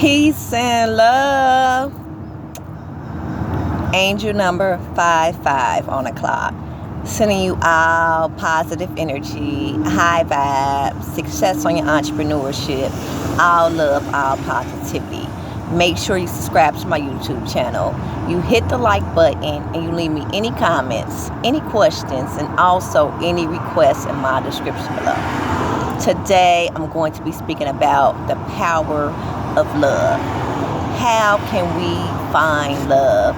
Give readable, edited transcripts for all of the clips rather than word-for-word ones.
Peace and love. Angel number 55 on the clock. Sending you all positive energy, high vibes, success on your entrepreneurship, all love, all positivity. Make sure you subscribe to my YouTube channel. You hit the like button and you leave me any comments, any questions, and also any requests in my description below. Today, I'm going to be speaking about the power of love. How can we find love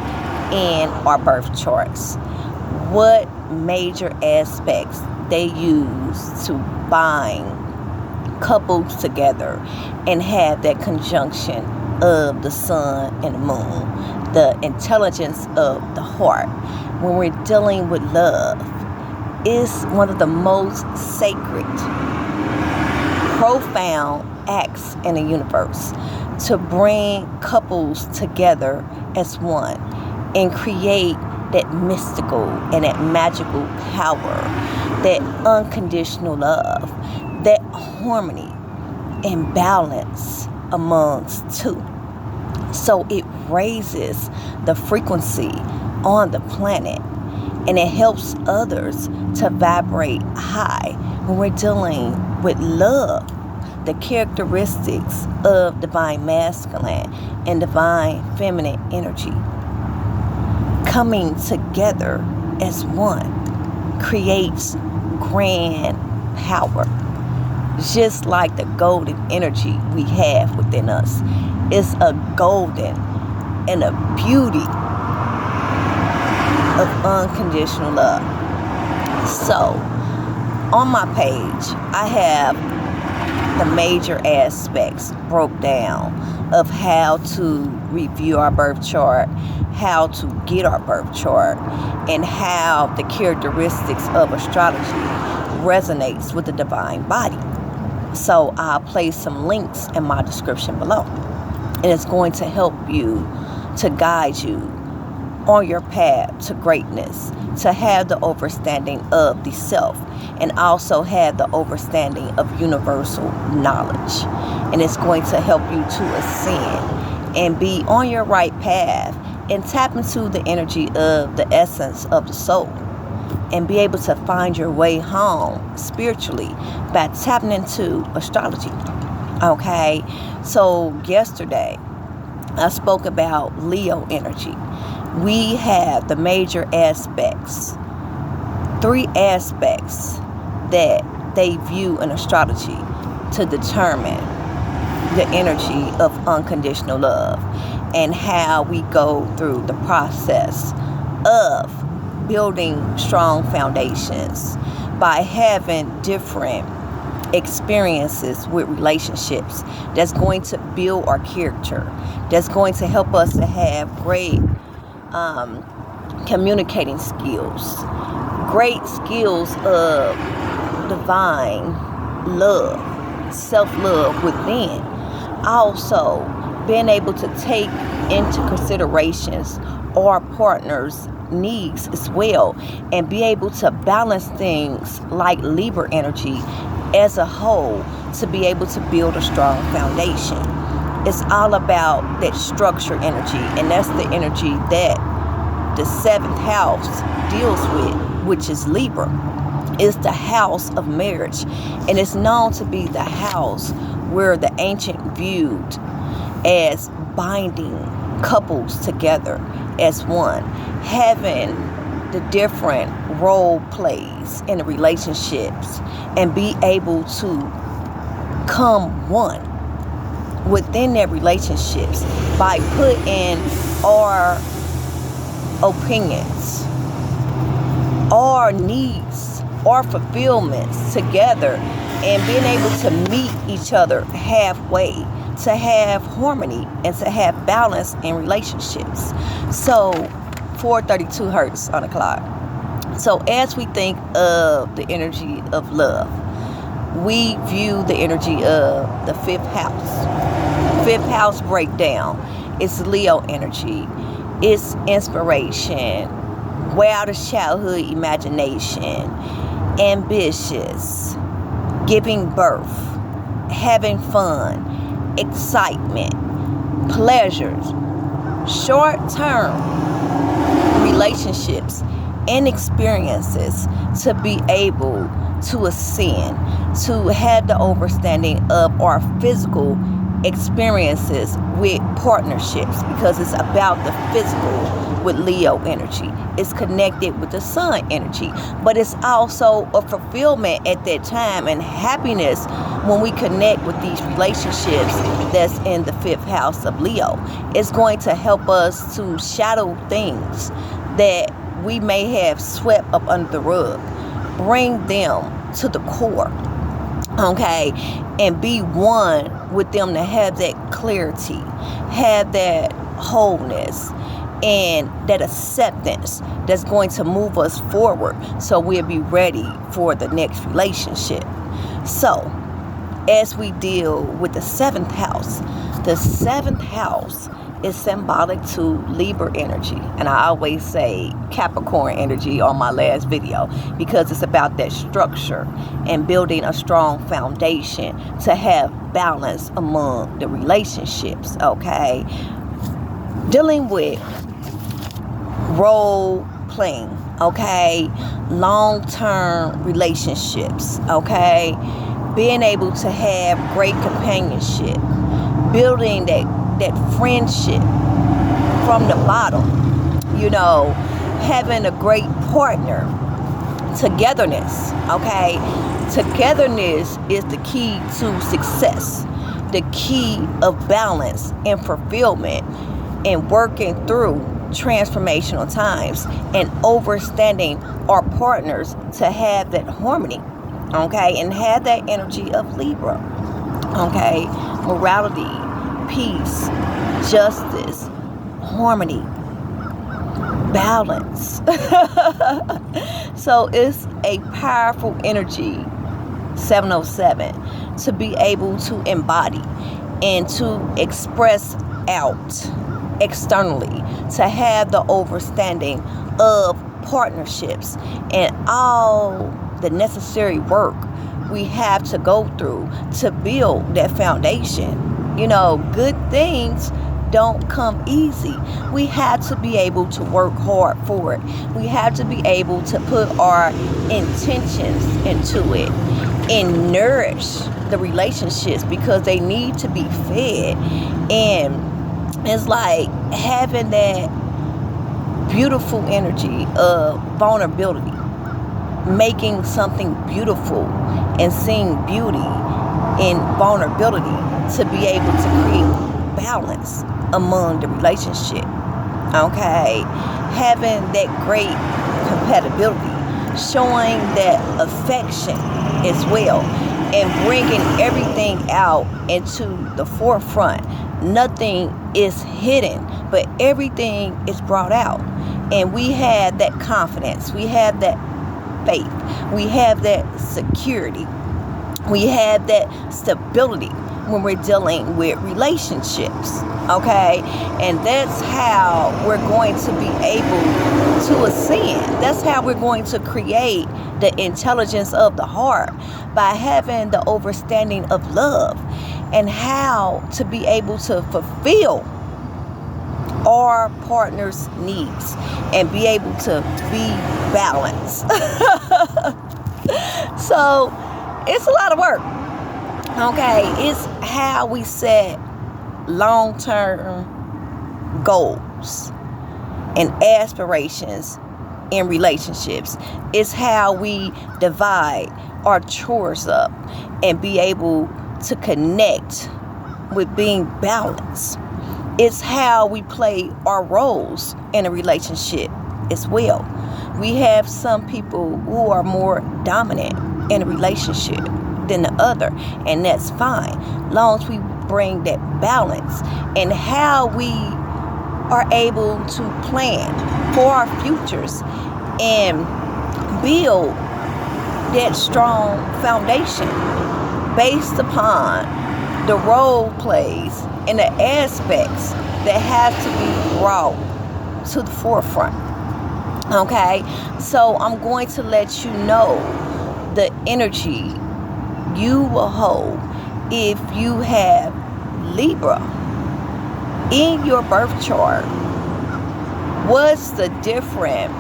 in our birth charts? What major aspects they use to bind couples together and have that conjunction of the sun and the moon, the intelligence of the heart. When we're dealing with love, is one of the most sacred, profound acts in the universe to bring couples together as one and create that mystical and that magical power, that unconditional love, that harmony and balance amongst two. So it raises the frequency on the planet and it helps others to vibrate high when we're dealing with love, the characteristics of divine masculine and divine feminine energy coming together as one creates grand power. Just like the golden energy we have within us is a golden and a beauty of unconditional love. So on my page, I have the major aspects broke down of how to review our birth chart, how to get our birth chart, and how the characteristics of astrology resonates with the divine body. So I'll place some links in my description below. And it's going to help you, to guide you on your path to greatness, to have the understanding of the self, and also have the understanding of universal knowledge. And it's going to help you to ascend and be on your right path and tap into the energy of the essence of the soul and be able to find your way home spiritually by tapping into astrology. Okay, so yesterday I spoke about Leo energy. We have the major aspects, 3 aspects that they view in astrology to determine the energy of unconditional love and how we go through the process of building strong foundations by having different experiences with relationships that's going to build our character, that's going to help us to have great communicating skills, great skills of divine love, self-love within. Also, being able to take into considerations our partner's needs as well and be able to balance things like Libra energy as a whole to be able to build a strong foundation. It's all about that structure energy, and that's the energy that the 7th house deals with, which is Libra. It's the house of marriage, and it's known to be the house where the ancient viewed as binding couples together as one, having the different role plays in the relationships and be able to come one within their relationships by putting our opinions, our needs, our fulfillments together and being able to meet each other halfway, to have harmony and to have balance in relationships. So 4:32 hertz on the clock. So as we think of the energy of love, we view the energy of the 5th house. 5th house breakdown. It's Leo energy. It's inspiration, wild childhood imagination, ambitious, giving birth, having fun, excitement, pleasures, short-term relationships, and experiences to be able to ascend, to have the understanding of our physical experiences with partnerships, because it's about the physical with Leo energy. It's connected with the sun energy, but it's also a fulfillment at that time and happiness when we connect with these relationships that's in the 5th house of Leo. It's going to help us to shadow things that we may have swept up under the rug, bring them to the core, okay, and be one with them, to have that clarity, have that wholeness, and that acceptance that's going to move us forward, so we'll be ready for the next relationship. So as we deal with the 7th house, the 7th house is symbolic to Libra energy, and I always say Capricorn energy on my last video, because it's about that structure and building a strong foundation to have balance among the relationships, okay? Dealing with role playing, okay? Long-term relationships, okay? Being able to have great companionship, building that friendship from the bottom, you know, having a great partner, togetherness, okay? Togetherness is the key to success, the key of balance and fulfillment, and working through transformational times and understanding our partners to have that harmony, okay, and have that energy of Libra, okay? Morality, peace, justice, harmony, balance. So it's a powerful energy, 707, to be able to embody and to express out externally, to have the understanding of partnerships and all the necessary work we have to go through to build that foundation. You know, good things don't come easy. We have to be able to work hard for it. We have to be able to put our intentions into it and nourish the relationships, because they need to be fed. And it's like having that beautiful energy of vulnerability, making something beautiful and seeing beauty in vulnerability, to be able to create balance among the relationship, okay? Having that great compatibility, showing that affection as well, and bringing everything out into the forefront. Nothing is hidden, but everything is brought out. And we have that confidence, we have that faith, we have that security, we have that stability when we're dealing with relationships, okay? And that's how we're going to be able to ascend. That's how we're going to create the intelligence of the heart, by having the understanding of love and how to be able to fulfill our partner's needs and be able to be balanced. So it's a lot of work, okay? It's how we set long-term goals and aspirations in relationships. It's how we divide our chores up and be able to connect with being balanced. It's how we play our roles in a relationship as well. We have some people who are more dominant in a relationship than the other, and that's fine, long as we bring that balance, and how we are able to plan for our futures and build that strong foundation based upon the role plays and the aspects that have to be brought to the forefront, okay? So I'm going to let you know the energy you will hold if you have Libra In your birth chart, what's the different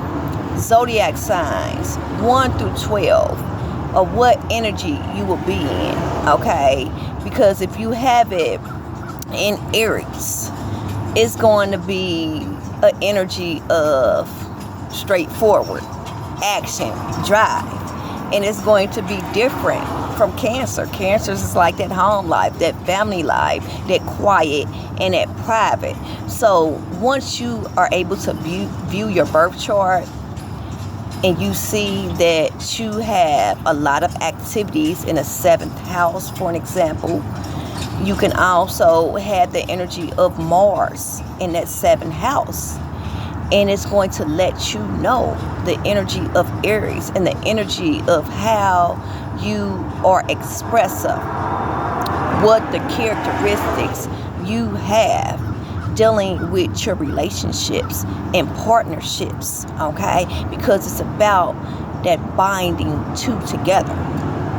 zodiac signs 1 through 12 of what energy you will be in, okay? Because if you have it in Aries, it's going to be an energy of straightforward action, drive, and it's going to be different from Cancer. Cancer is like that home life, that family life, that quiet and that private. So once you are able to view your birth chart and you see that you have a lot of activities in the 7th house, for an example, you can also have the energy of Mars in that 7th house. And it's going to let you know the energy of Aries and the energy of how you are expressive, what the characteristics you have dealing with your relationships and partnerships, okay? Because it's about that binding two together,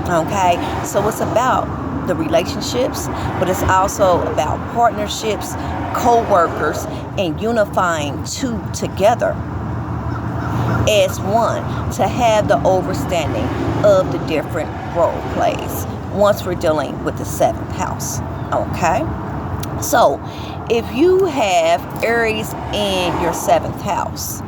okay? So it's about the relationships, but it's also about partnerships, co-workers, and unifying two together as one to have the overstanding of the different role plays once we're dealing with the 7th house, okay? So if you have Aries in your 7th house,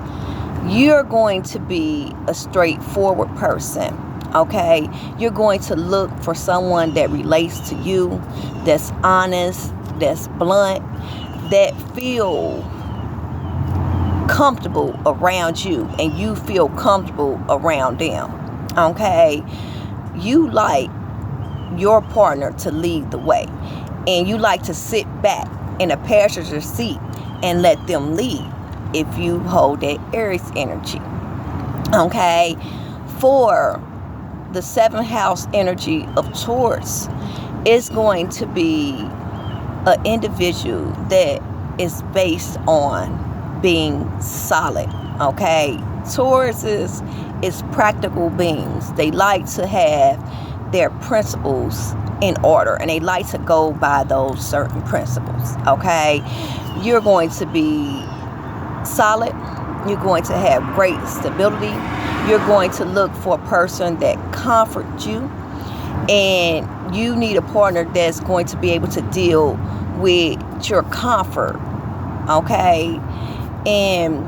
you're going to be a straightforward person, okay? You're going to look for someone that relates to you, that's honest, that's blunt, that feel comfortable around you and you feel comfortable around them, okay? You like your partner to lead the way, and you like to sit back in a passenger seat and let them lead if you hold that Aries energy, okay? For the 7th house energy of Taurus, it's going to be an individual that is based on being solid, okay? Taurus is practical beings. They like to have their principles in order, and they like to go by those certain principles, okay? You're going to be solid. You're going to have great stability. You're going to look for a person that comforts you, and you need a partner that's going to be able to deal with your comfort, okay? And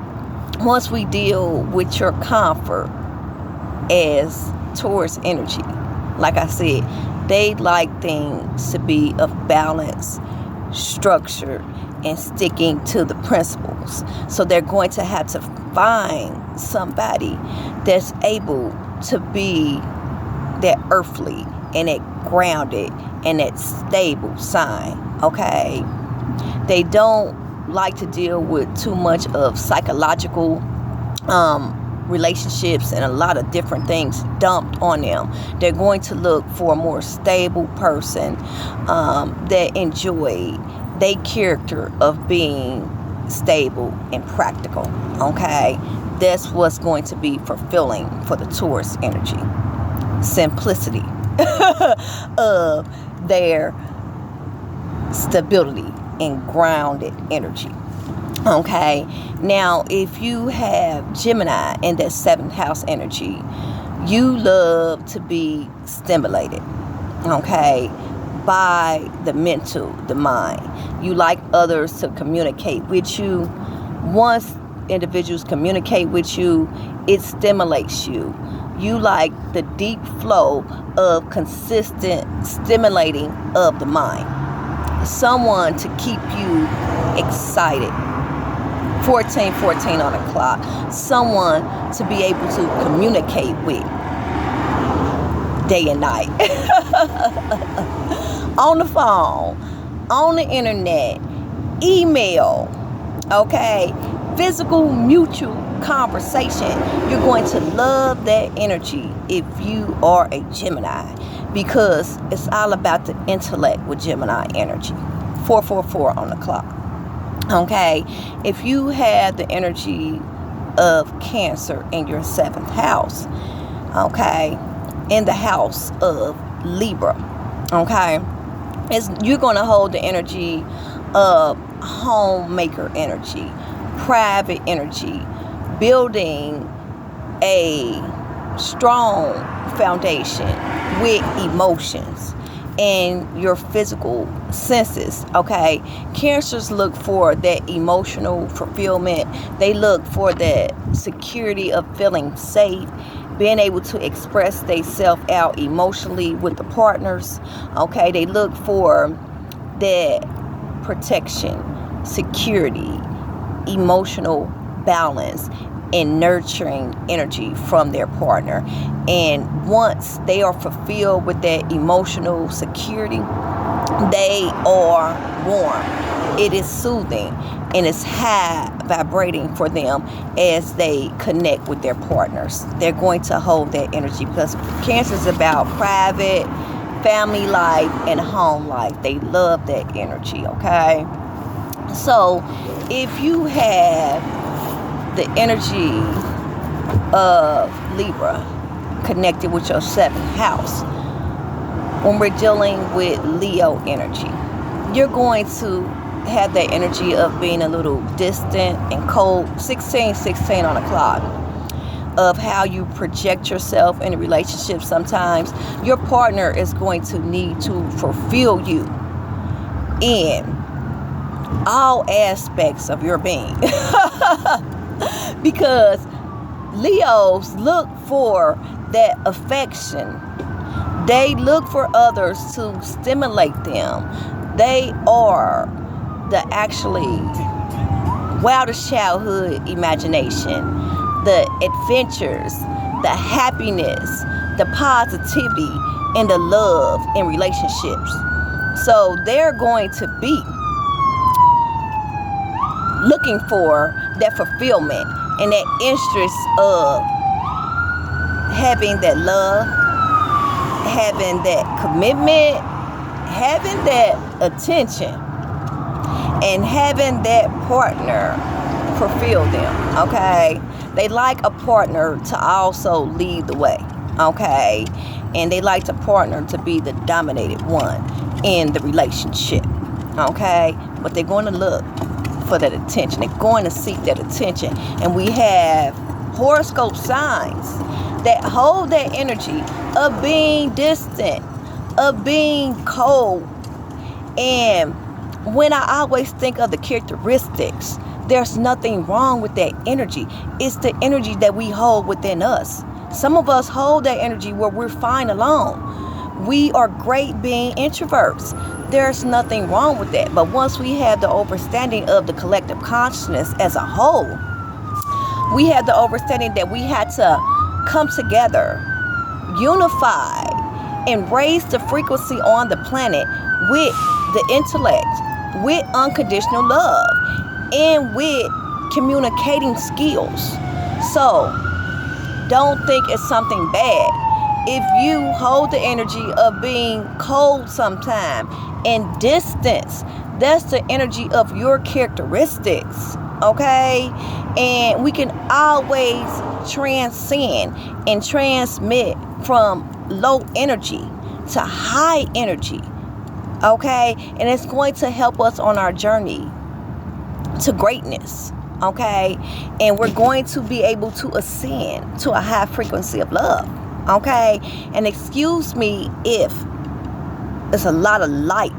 once we deal with your comfort as Taurus energy, like I said, they like things to be of balance, structure, and sticking to the principles. So they're going to have to find somebody that's able to be that earthly and that grounded and that stable sign, okay? They don't like to deal with too much of psychological relationships and a lot of different things dumped on them. They're going to look for a more stable person that enjoy their character of being stable and practical, okay? That's what's going to be fulfilling for the Taurus energy. Simplicity of their stability and grounded energy, okay? Now, if you have Gemini in that 7th house energy, you love to be stimulated, okay, by the mental, the mind. You like others to communicate with you. Once individuals communicate with you, it stimulates you. You like the deep flow of consistent stimulating of the mind. Someone to keep you excited. 14:14 on the clock. Someone to be able to communicate with day and night. On the phone, on the internet, email, okay? Physical, mutual conversation. You're going to love that energy if you are a Gemini, because it's all about the intellect with Gemini energy. 4:44 on the clock. Okay, if you have the energy of Cancer in your 7th house, okay, in the house of Libra, okay, you're going to hold the energy of homemaker energy, private energy, building a strong foundation with emotions and your physical senses. Okay, Cancers look for that emotional fulfillment. They look for that security of feeling safe, being able to express themselves out emotionally with the partners. Okay, they look for that protection, security, emotional balance, and nurturing energy from their partner. And once they are fulfilled with that emotional security, they are warm. It is soothing and it's high vibrating for them as they connect with their partners. They're going to hold that energy because Cancer is about private, family life, and home life. They love that energy, okay? So if you have the energy of Libra connected with your 7th house, when we're dealing with Leo energy, you're going to have that energy of being a little distant and cold. 16 on the clock, of how you project yourself in a relationship. Sometimes your partner is going to need to fulfill you in all aspects of your being. Because Leos look for that affection. They look for others to stimulate them. They are the actually wildest childhood imagination, the adventures, the happiness, the positivity, and the love in relationships. So they're going to be looking for that fulfillment and that interest of having that love, having that commitment, having that attention, and having that partner fulfill them, okay? They like a partner to also lead the way, okay? And they like a partner to be the dominated one in the relationship, okay? But they're going to look for that attention. They're going to seek that attention. And we have horoscope signs that hold that energy of being distant, of being cold. And when I always think of the characteristics, there's nothing wrong with that energy. It's the energy that we hold within us. Some of us hold that energy where we're fine alone. We are great being introverts. There's nothing wrong with that. But once we have the understanding of the collective consciousness as a whole, we have the understanding that we had to come together, unify, and raise the frequency on the planet with the intellect, with unconditional love, and with communicating skills. So don't think it's something bad if you hold the energy of being cold sometime and distance. That's the energy of your characteristics, okay? And we can always transcend and transmit from low energy to high energy, okay? And it's going to help us on our journey to greatness, okay? And we're going to be able to ascend to a high frequency of love, okay? And excuse me if there's a lot of light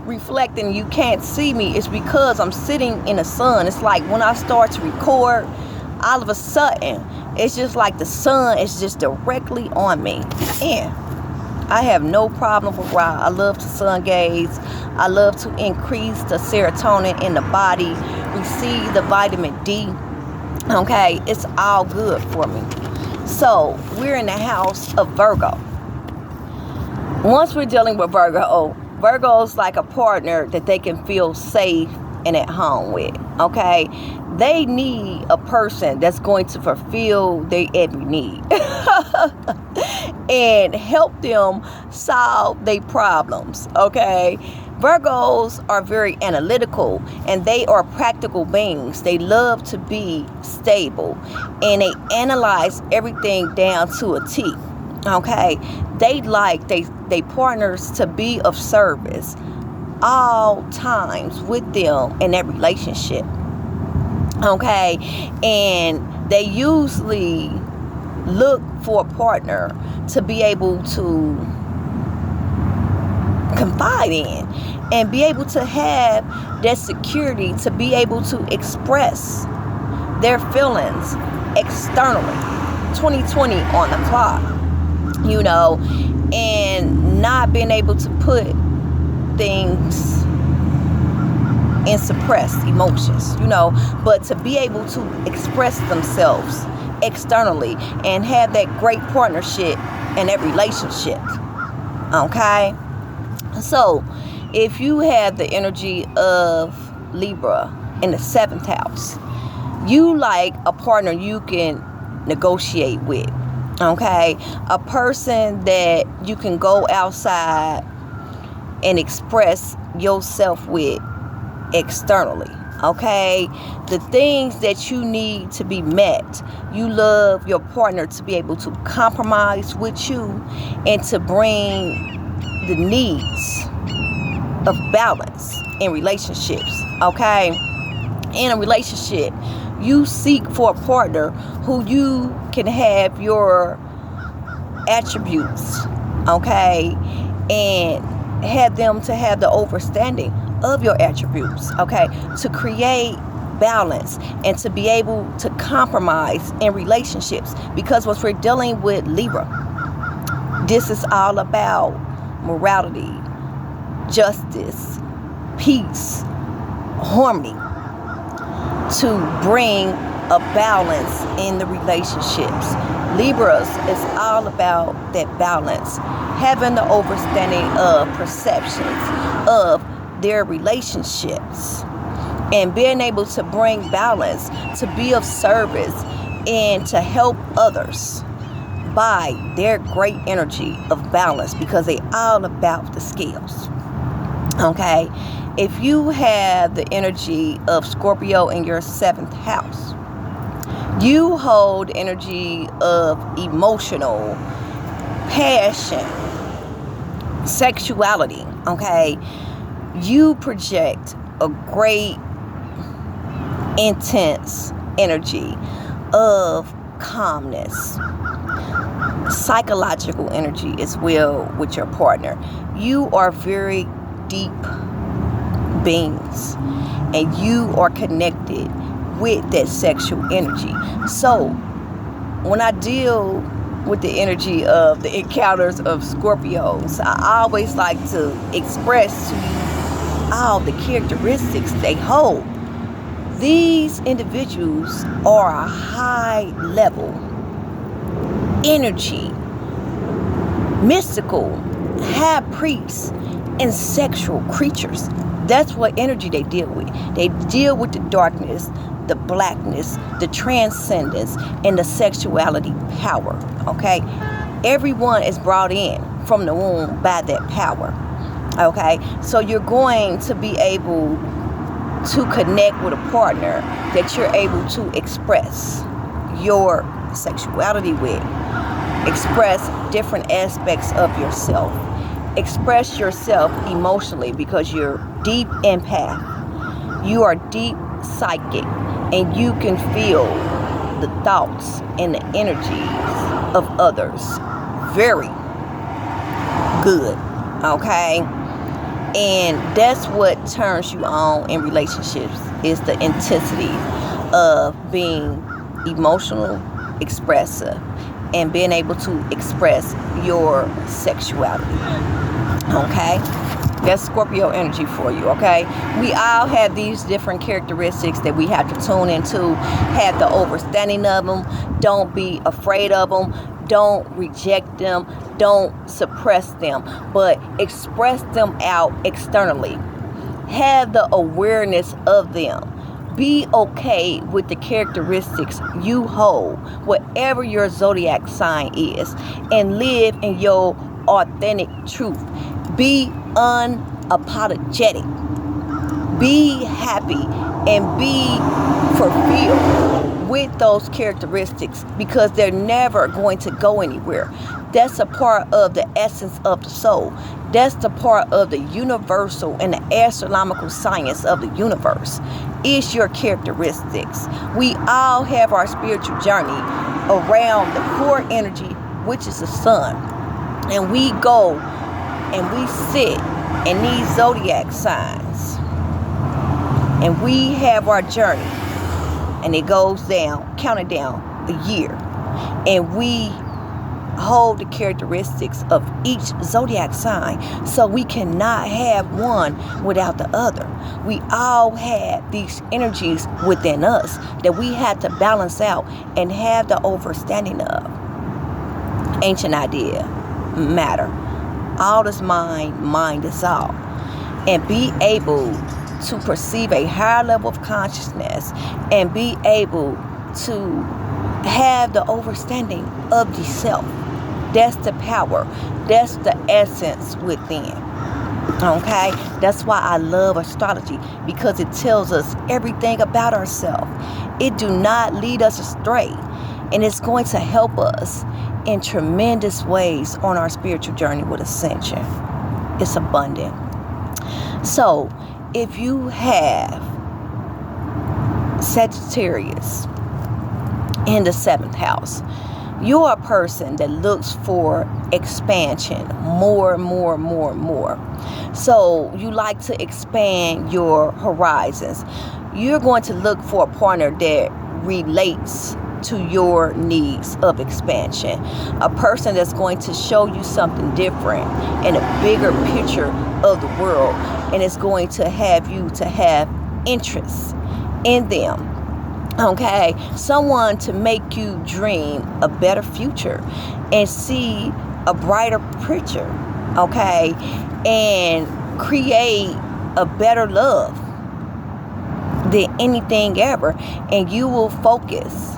reflecting. You can't see me. It's because I'm sitting in the sun. It's like when I start to record, all of a sudden, it's just like the sun is just directly on me. And I have no problem with why I love to sun gaze. I love to increase the serotonin in the body, receive the vitamin D. Okay, it's all good for me. So we're in the house of Virgo. Once we're dealing with Virgo, Virgo's like a partner that they can feel safe and at home with, okay? They need a person that's going to fulfill their every need and help them solve their problems, okay? Virgos are very analytical and they are practical beings. They love to be stable and they analyze everything down to a T, okay? They like they partners to be of service, all times with them in that relationship. Okay, and they usually look for a partner to be able to confide in and be able to have that security to be able to express their feelings externally. 2020 on the clock, and not being able to put things in suppressed emotions, but to be able to express themselves externally and have that great partnership in that relationship. Okay? So, if you have the energy of Libra in the 7th house, you like a partner you can negotiate with. Okay? A person that you can go outside and express yourself with externally. Okay? The things that you need to be met, you love your partner to be able to compromise with you and to bring the needs of balance in relationships. Okay? In a relationship, you seek for a partner who you can have your attributes, okay, and have them to have the understanding of your attributes, okay, to create balance and to be able to compromise in relationships. Because what we're dealing with Libra, this is all about morality, justice, peace, harmony, to bring a balance in the relationships. Libras is all about that balance, having the understanding of perceptions of their relationships and being able to bring balance, to be of service and to help others by their great energy of balance, because they all about the scales. Okay? If you have the energy of Scorpio in your 7th house, you hold energy of emotional passion, sexuality. Okay? You project a great intense energy of calmness, psychological energy as well with your partner. You are very deep beings and you are connected with that sexual energy. So when I deal with the energy of the encounters of Scorpios, I always like to express to you all the characteristics they hold. These individuals are a high level energy, mystical, high priests, and sexual creatures. That's what energy they deal with. They deal with the darkness, the blackness, the transcendence, and the sexuality power. Okay? Everyone is brought in from the womb by that power. Okay? So you're going to be able to connect with a partner that you're able to express your sexuality with, express different aspects of yourself, express yourself emotionally, because you're deep empath, you are deep psychic, and you can feel the thoughts and the energies of others very good. Okay? And that's what turns you on in relationships, is the intensity of being emotional, expressive, and being able to express your sexuality. Okay? That's Scorpio energy for you, okay? We all have these different characteristics that we have to tune into, have the understanding of them. Don't be afraid of them. Don't reject them. Don't suppress them, but express them out externally. Have the awareness of them. Be okay with the characteristics you hold, whatever your zodiac sign is, and live in your authentic truth. Be unapologetic. Be happy and be fulfilled with those characteristics, because they're never going to go anywhere. That's a part of the essence of the soul. That's the part of the universal and the astronomical science of the universe. Is your characteristics. We all have our spiritual journey around the core energy, which is the sun. And we go and we sit in these zodiac signs. And we have our journey. And it goes down, counted down a year. And we hold the characteristics of each zodiac sign, so we cannot have one without the other. We all have these energies within us that we had to balance out and have the understanding of. Ancient idea, matter. All is mind, mind is all. And be able to perceive a higher level of consciousness and be able to have the understanding of the self. That's the power. That's the essence within. Okay? That's why I love astrology, because it tells us everything about ourselves. It do not lead us astray. And it's going to help us in tremendous ways on our spiritual journey with ascension. It's abundant. So, if you have Sagittarius in the 7th house, you're a person that looks for expansion, more. So you like to expand your horizons. You're going to look for a partner that relates to your needs of expansion. A person that's going to show you something different and a bigger picture of the world. And it's going to have you to have interest in them. Okay, someone to make you dream a better future and see a brighter picture, okay, and create a better love than anything ever. And you will focus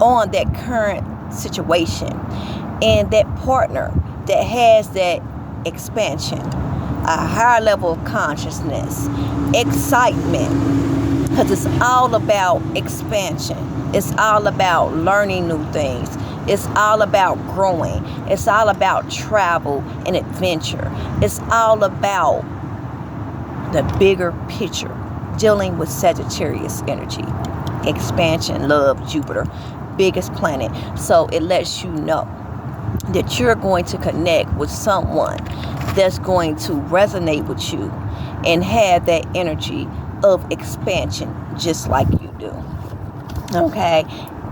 on that current situation and that partner that has that expansion, a higher level of consciousness, excitement. Because it's all about expansion. It's all about learning new things. It's all about growing. It's all about travel and adventure. It's all about the bigger picture, dealing with Sagittarius energy. Expansion, love, Jupiter, biggest planet. So it lets you know that you're going to connect with someone that's going to resonate with you and have that energy of expansion just like you do. Okay,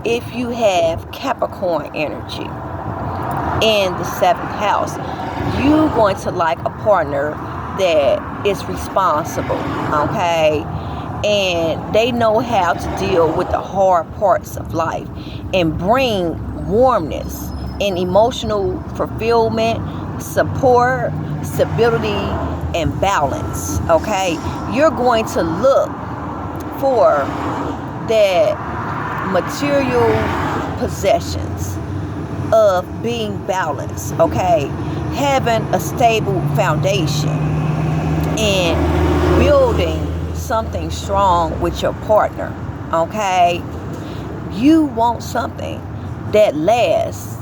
if you have Capricorn energy in the 7th house, you're going to like a partner that is responsible, okay, and they know how to deal with the hard parts of life and bring warmness and emotional fulfillment, support, stability, and balance. Okay, you're going to look for that material possessions of being balanced. Okay, having a stable foundation and building something strong with your partner. Okay, you want something that lasts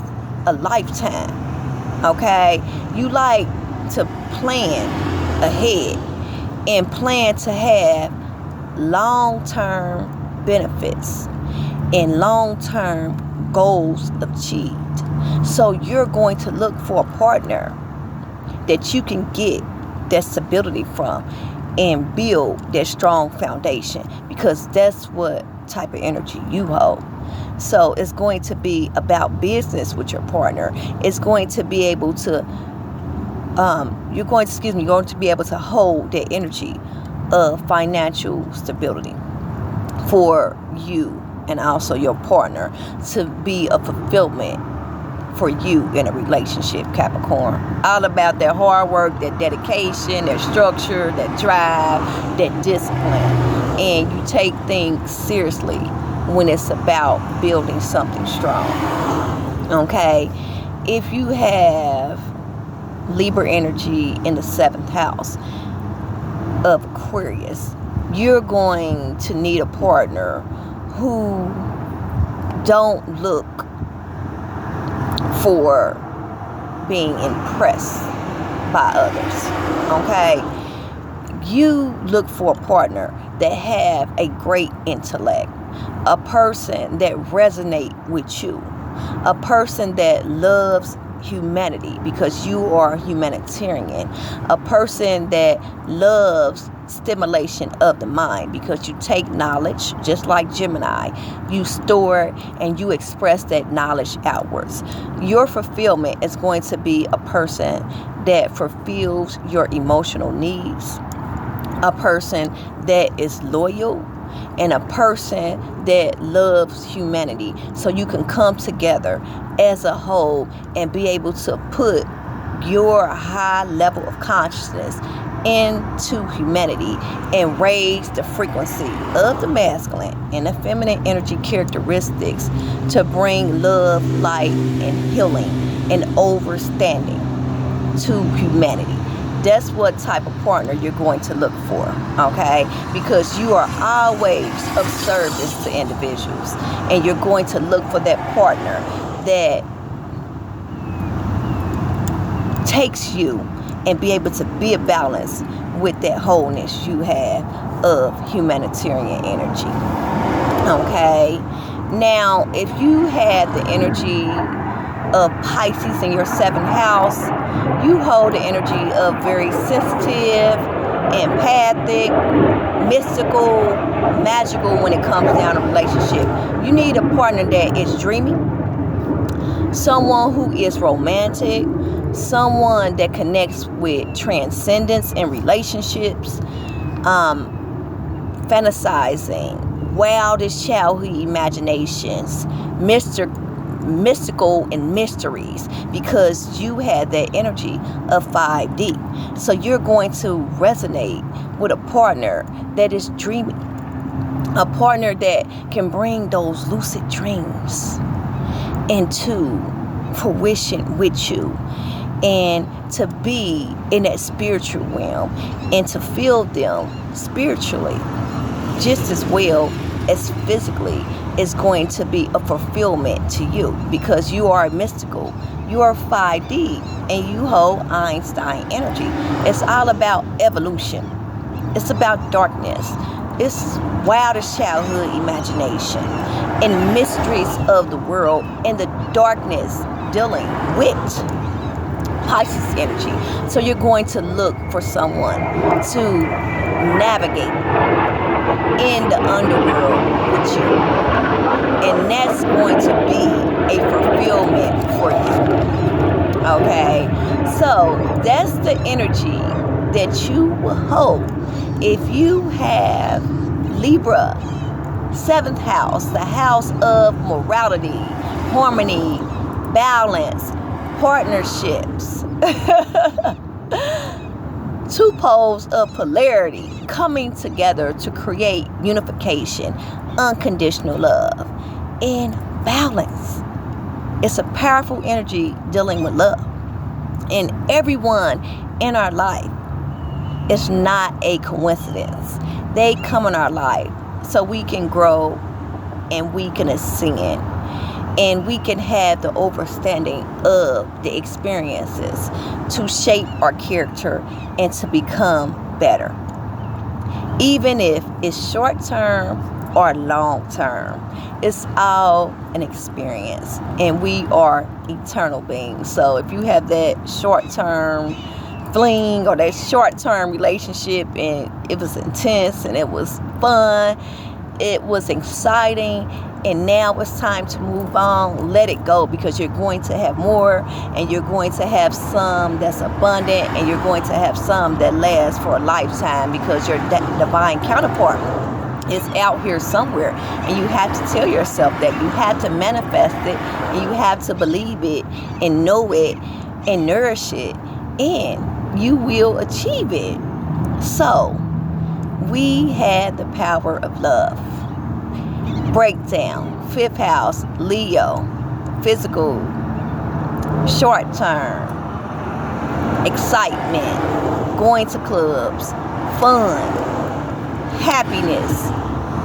a lifetime. Okay, you like to plan ahead and plan to have long-term benefits and long-term goals achieved. So you're going to look for a partner that you can get that stability from and build that strong foundation, because that's what type of energy you hold. So it's going to be about business with your partner. It's going to be able to you're going to be able to hold that energy of financial stability for you and also your partner, to be a fulfillment for you in a relationship, Capricorn. All about that hard work, that dedication, that structure, that drive, that discipline. And you take things seriously when it's about building something strong. Okay? If you have Libra energy in the 7th house of Aquarius, you're going to need a partner who don't look for being impressed by others. Okay? You look for a partner that have a great intellect, a person that resonate with you, a person that loves humanity because you are humanitarian, a person that loves stimulation of the mind because you take knowledge just like Gemini, you store it and you express that knowledge outwards. Your fulfillment is going to be a person that fulfills your emotional needs, a person that is loyal, and a person that loves humanity, so you can come together as a whole and be able to put your high level of consciousness into humanity and raise the frequency of the masculine and the feminine energy characteristics to bring love, light, and healing and overstanding to humanity. That's what type of partner you're going to look for, okay? Because you are always of service to individuals, and you're going to look for that partner that takes you and be able to be a balance with that wholeness you have of humanitarian energy, okay? Now, if you had the energy of Pisces in your 7th house, you hold the energy of very sensitive, empathic, mystical, magical when it comes down to relationship. You need a partner that is dreamy, someone who is romantic, someone that connects with transcendence in relationships, fantasizing, wildest childhood imaginations, mystical and mysteries, because you had that energy of 5D. So you're going to resonate with a partner that is dreaming, a partner that can bring those lucid dreams into fruition with you, and to be in that spiritual realm and to feel them spiritually just as well as physically is going to be a fulfillment to you, because you are mystical, you are 5D, and you hold Einstein energy. It's all about evolution. It's about darkness. It's wildest childhood imagination and mysteries of the world and the darkness dealing with Pisces energy. So you're going to look for someone to navigate in the underworld with you, and that's going to be a fulfillment for you. Okay, so that's the energy that you will hold if you have Libra, 7th house, the house of morality, harmony, balance, partnerships. Two poles of polarity coming together to create unification, unconditional love, and balance. It's a powerful energy dealing with love. And everyone in our life is not a coincidence. They come in our life so we can grow and we can ascend. And we can have the understanding of the experiences to shape our character and to become better. Even if it's short term or long term, it's all an experience. And we are eternal beings. So if you have that short term fling or that short term relationship and it was intense and it was fun, it was exciting, and now it's time to move on, let it go, because you're going to have more, and you're going to have some that's abundant, and you're going to have some that lasts for a lifetime, because your divine counterpart is out here somewhere, and you have to tell yourself that you have to manifest it, and you have to believe it and know it and nourish it, and you will achieve it. So we had the power of love. Breakdown, 5th house, Leo, physical, short term, excitement, going to clubs, fun, happiness,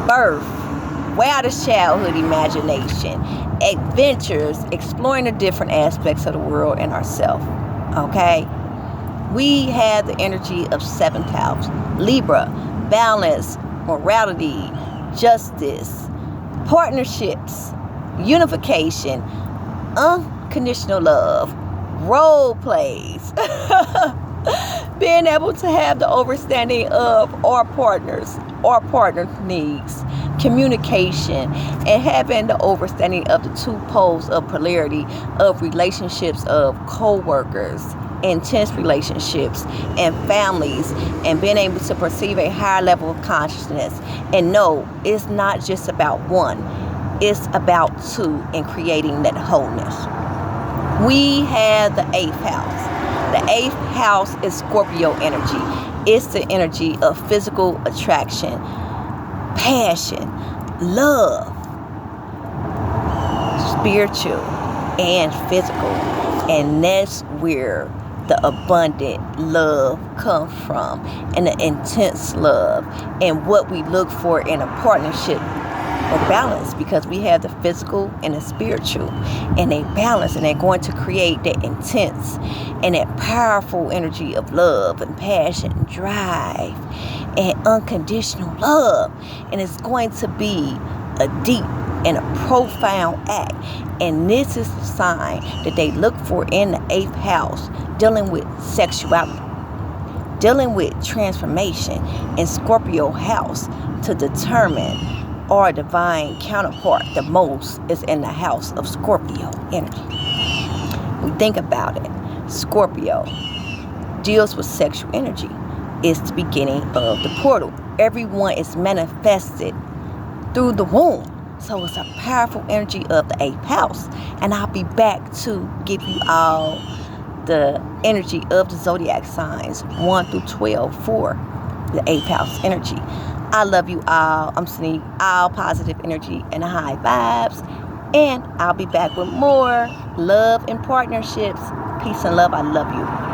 birth, wildest childhood imagination, adventures, exploring the different aspects of the world and ourselves. Okay? We have the energy of 7th house. Libra, balance, morality, justice, partnerships, unification, unconditional love, role plays, being able to have the understanding of our partners, our partner needs, communication, and having the understanding of the two poles of polarity of relationships of co-workers, intense relationships, and families, and being able to perceive a higher level of consciousness. And no, it's not just about one, it's about two, in creating that wholeness. We have the 8th house. The 8th house is Scorpio energy. It's the energy of physical attraction, passion, love, spiritual and physical. And that's where the abundant love comes from, and the intense love, and what we look for in a partnership or balance, because we have the physical and the spiritual, and they balance, and they're going to create that intense and that powerful energy of love and passion, drive, and unconditional love. And it's going to be a deep and a profound act. And this is the sign that they look for in the 8th house, dealing with sexuality, dealing with transformation in Scorpio house, to determine our divine counterpart. The most is in the house of Scorpio energy. We think about it. Scorpio deals with sexual energy. It's the beginning of the portal. Everyone is manifested through the womb. So it's a powerful energy of the 8th house. And I'll be back to give you all the energy of the zodiac signs 1 through 12 for the 8th house energy. I love you all. I'm sending all positive energy and high vibes. And I'll be back with more love and partnerships. Peace and love. I love you.